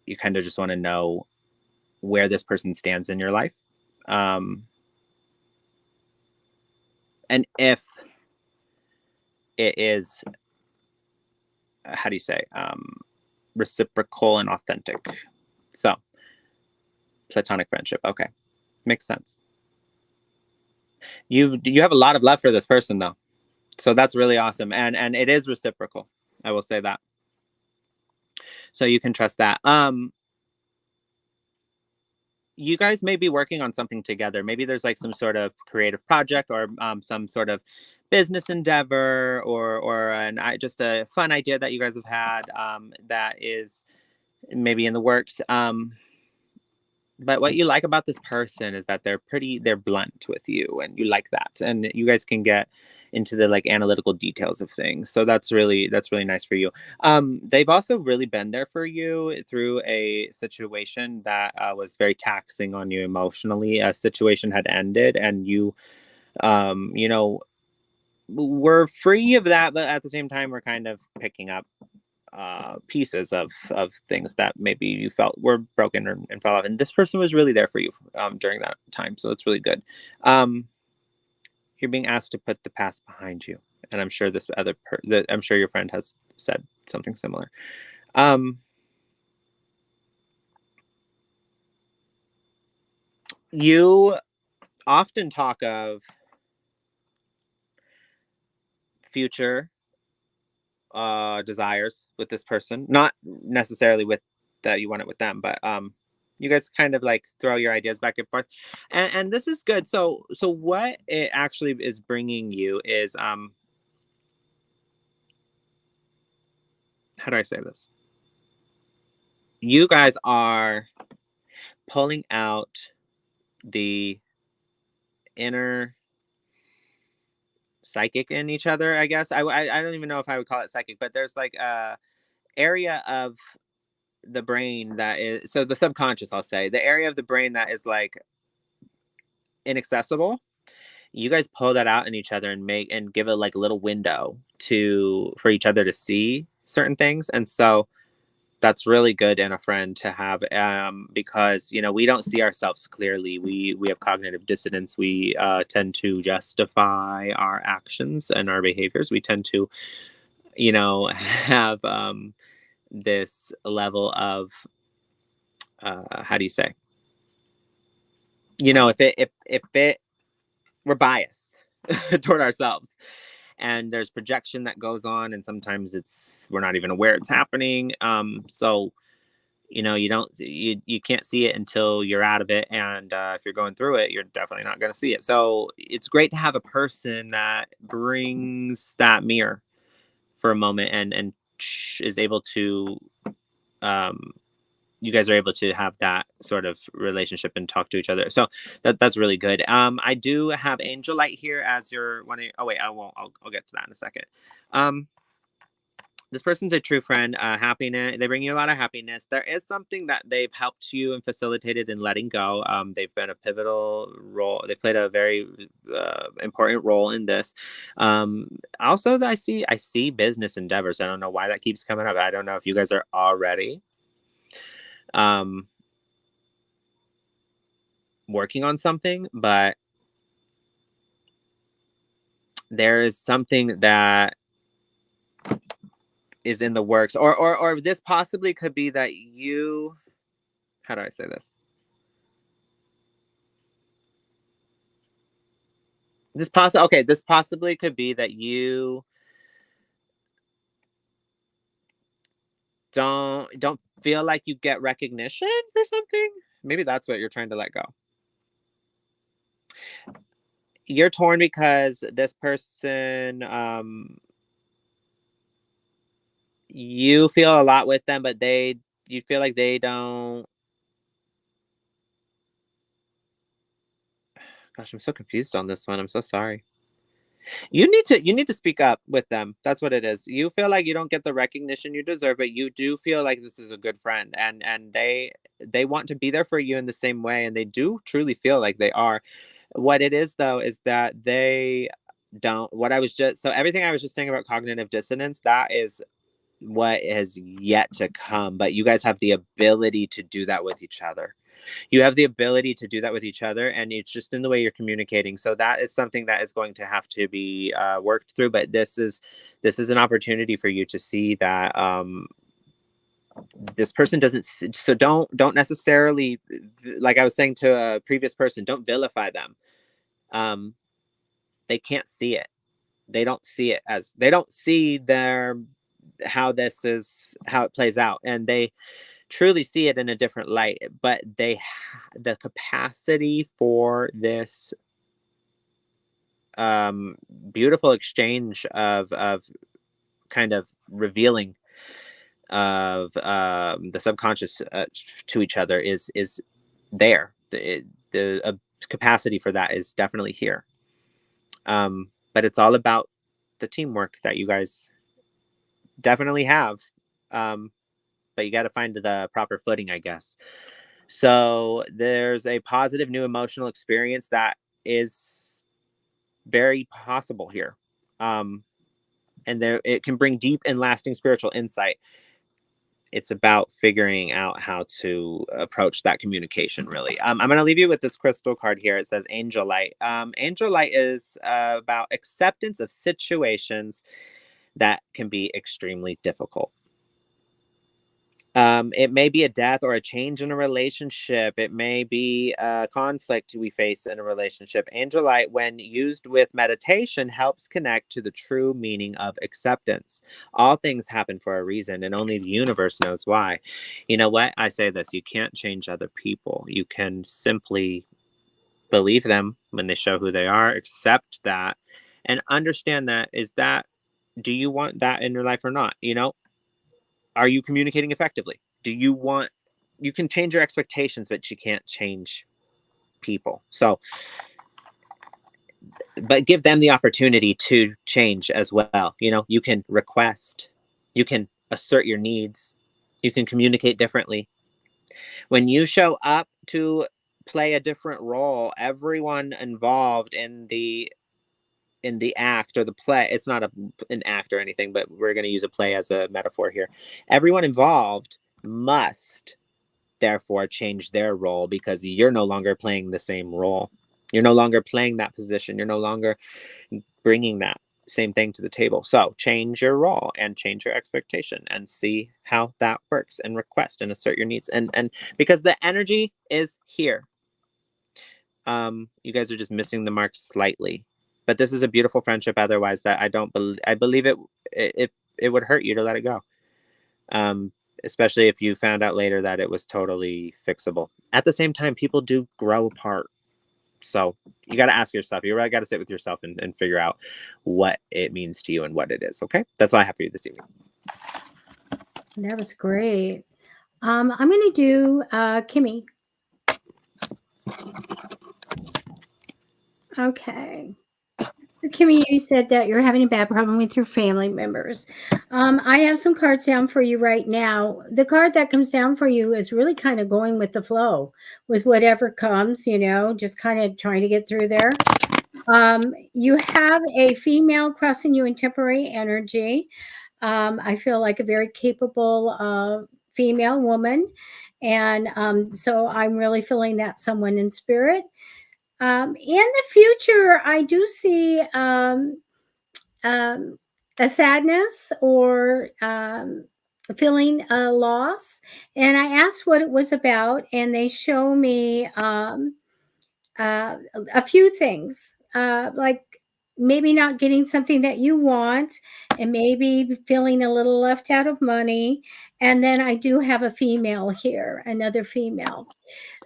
you kind of just want to know where this person stands in your life, and if it is, how do you say, reciprocal and authentic. So platonic friendship. Okay, makes sense. You have a lot of love for this person though, so that's really awesome, and it is reciprocal. I will say that, so you can trust that. You guys may be working on something together. Maybe there's like some sort of creative project, or some sort of business endeavor, or just a fun idea that you guys have had, that is maybe in the works. But what you like about this person is that they're blunt with you, and you like that, and you guys can get into the like analytical details of things. So that's really nice for you. They've also really been there for you through a situation that was very taxing on you emotionally. A situation had ended, and you were free of that, but at the same time we're kind of picking up pieces of things that maybe you felt were broken, and fell off, and this person was really there for you during that time, so it's really good. You're being asked to put the past behind you, and I'm sure I'm sure your friend has said something similar. You often talk of future desires with this person, not necessarily with that you want it with them, but you guys kind of like throw your ideas back and forth, and this is good. So what it actually is bringing you is, how do I say this? You guys are pulling out the inner psychic in each other, I guess. I don't even know if I would call it psychic, but there's like a area of the brain that is, so the subconscious, I'll say, the area of the brain that is like inaccessible. You guys pull that out in each other and give it like a little window for each other to see certain things. And so that's really good in a friend to have, because we don't see ourselves clearly. We have cognitive dissonance. We tend to justify our actions and our behaviors. We tend to have this level of, how do you say, if we're biased toward ourselves, and there's projection that goes on, and sometimes we're not even aware it's happening. So you can't see it until you're out of it. And if you're going through it, you're definitely not going to see it. So it's great to have a person that brings that mirror for a moment and is able to, um, you guys are able to have that sort of relationship and talk to each other. So that's really good. I do have Angel Light here as your one. Oh wait, I won't. I'll get to that in a second. Um, this person's a true friend. Happiness. They bring you a lot of happiness. There is something that they've helped you and facilitated in letting go. They've been a pivotal role. They played a very important role in this. Also, I see business endeavors. I don't know why that keeps coming up. I don't know if you guys are already um working on something, but there is something that is in the works, or this possibly could be that you, how do I say this? This possibly could be that you don't feel like you get recognition for something. Maybe that's what you're trying to let go. You're torn because this person, you feel a lot with them, but you feel like they don't. Gosh, I'm so confused on this one. I'm so sorry. You need to speak up with them. That's what it is. You feel like you don't get the recognition you deserve, but you do feel like this is a good friend, and they want to be there for you in the same way, and they do truly feel like they are. What it is though is that they don't, what I was just so everything I was just saying about cognitive dissonance, that is what has yet to come, but you guys have the ability to do that with each other. You have the ability to do that with each other, and it's just in the way you're communicating. So that is something that is going to have to be worked through, but this is an opportunity for you to see that this person doesn't so don't necessarily, like I was saying to a previous person, don't vilify them. um they can't see it. They don't see their how this is how it plays out, and they truly see it in a different light, but the capacity for this um beautiful exchange of kind of revealing of the subconscious to each other is there. The capacity for that is definitely here. But it's all about the teamwork that you guys definitely have. um but you got to find the proper footing, I guess. So there's a positive new emotional experience that is very possible here. Um, and there it can bring deep and lasting spiritual insight. It's about figuring out how to approach that communication, really. I'm going to leave you with this crystal card here. It says Angel Light. Angel Light is about acceptance of situations that can be extremely difficult. It may be a death or a change in a relationship. It may be a conflict we face in a relationship. Angelite, when used with meditation, helps connect to the true meaning of acceptance. All things happen for a reason, and only the universe knows why. You know what? I say this: you can't change other people. You can simply believe them when they show who they are, accept that, and understand that is that, do you want that in your life or not? Are you communicating effectively? Do you want, you can change your expectations, but you can't change people. So, but give them the opportunity to change as well. You can request, you can assert your needs, you can communicate differently. When you show up to play a different role, everyone involved in the act or the play, it's not an act or anything, but we're going to use a play as a metaphor here. Everyone involved must therefore change their role, because you're no longer playing the same role. You're no longer playing that position. You're no longer bringing that same thing to the table. So change your role and change your expectation and see how that works, and request and assert your needs. And because the energy is here, you guys are just missing the mark slightly. But this is a beautiful friendship otherwise, that I don't believe, I believe it would hurt you to let it go. especially if you found out later that it was totally fixable. At the same time, people do grow apart. So you got to ask yourself, you really got to sit with yourself and figure out what it means to you and what it is. Okay. That's all I have for you this evening. That was great. I'm going to do Kimmy. Okay. So, Kimmy, you said that you're having a bad problem with your family members. I have some cards down for you right now. The card that comes down for you is really kind of going with the flow, with whatever comes, just kind of trying to get through there. You have a female crossing you in temporary energy. I feel like a very capable female woman. And so I'm really feeling that someone in spirit. In the future, I do see um, a sadness or feeling a loss. And I asked what it was about, and they show me a few things, like maybe not getting something that you want, and maybe feeling a little left out of money. And then I do have a female here, another female.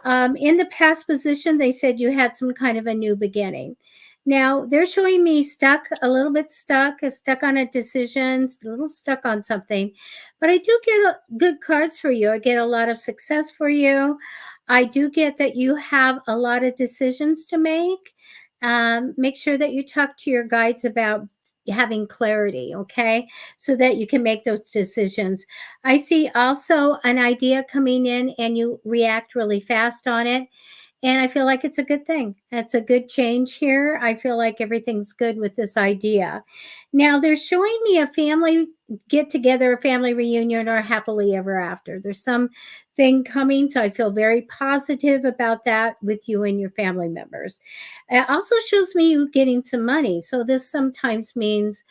In the past position, they said you had some kind of a new beginning. Now they're showing me stuck, a little bit stuck on a decision, a little stuck on something. But I do get good cards for you. I get a lot of success for you. I do get that you have a lot of decisions to make. Make sure that you talk to your guides about having clarity, okay, so that you can make those decisions. I see also an idea coming in and you react really fast on it. And I feel like it's a good thing. It's a good change here. I feel like everything's good with this idea. Now, they're showing me a family get together, a family reunion, or happily ever after. There's something coming. So I feel very positive about that with you and your family members. It also shows me you getting some money. So this sometimes means,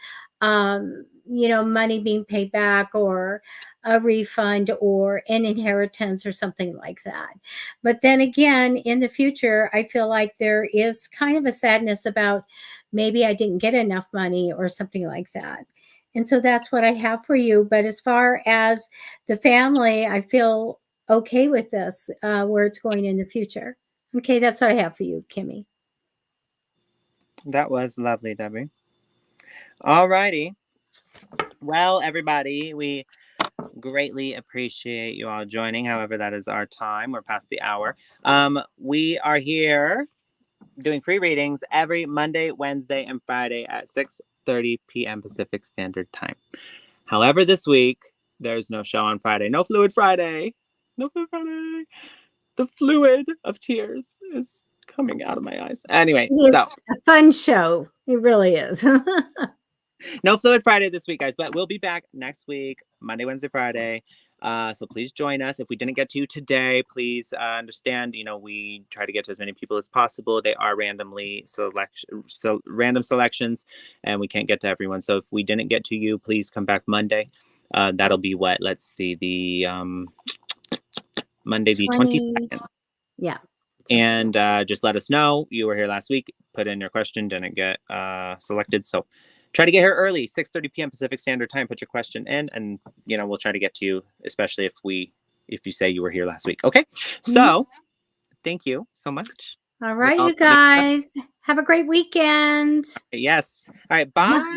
money being paid back or a refund or an inheritance or something like that. But then again, in the future, I feel like there is kind of a sadness about maybe I didn't get enough money or something like that. And so that's what I have for you. But as far as the family, I feel okay with this, where it's going in the future. Okay, that's what I have for you, Kimmy. That was lovely, Debbie. All righty. Well, everybody, we greatly appreciate you all joining. However, that is our time. We're past the hour. We are here doing free readings every Monday, Wednesday, and Friday at 6:30 p.m. Pacific Standard Time. However, this week, there's no show on Friday. No Fluid Friday. No Fluid Friday. The fluid of tears is coming out of my eyes. Anyway, It is so a fun show. It really is. no Fluid Friday this week, guys, but we'll be back next week, Monday, Wednesday, Friday. So please join us. If we didn't get to you today, please understand, we try to get to as many people as possible. They are random selections, and we can't get to everyone. So if we didn't get to you, please come back Monday. That'll be what? Let's see, the Monday, the 22nd. Yeah. And just let us know you were here last week. Put in your question, didn't get selected. So try to get here early, 6:30 p.m. Pacific Standard Time. Put your question in, and we'll try to get to you, especially if you say you were here last week. Okay. So thank you so much. All right, you guys. Have a great weekend. Yes. All right. Bye.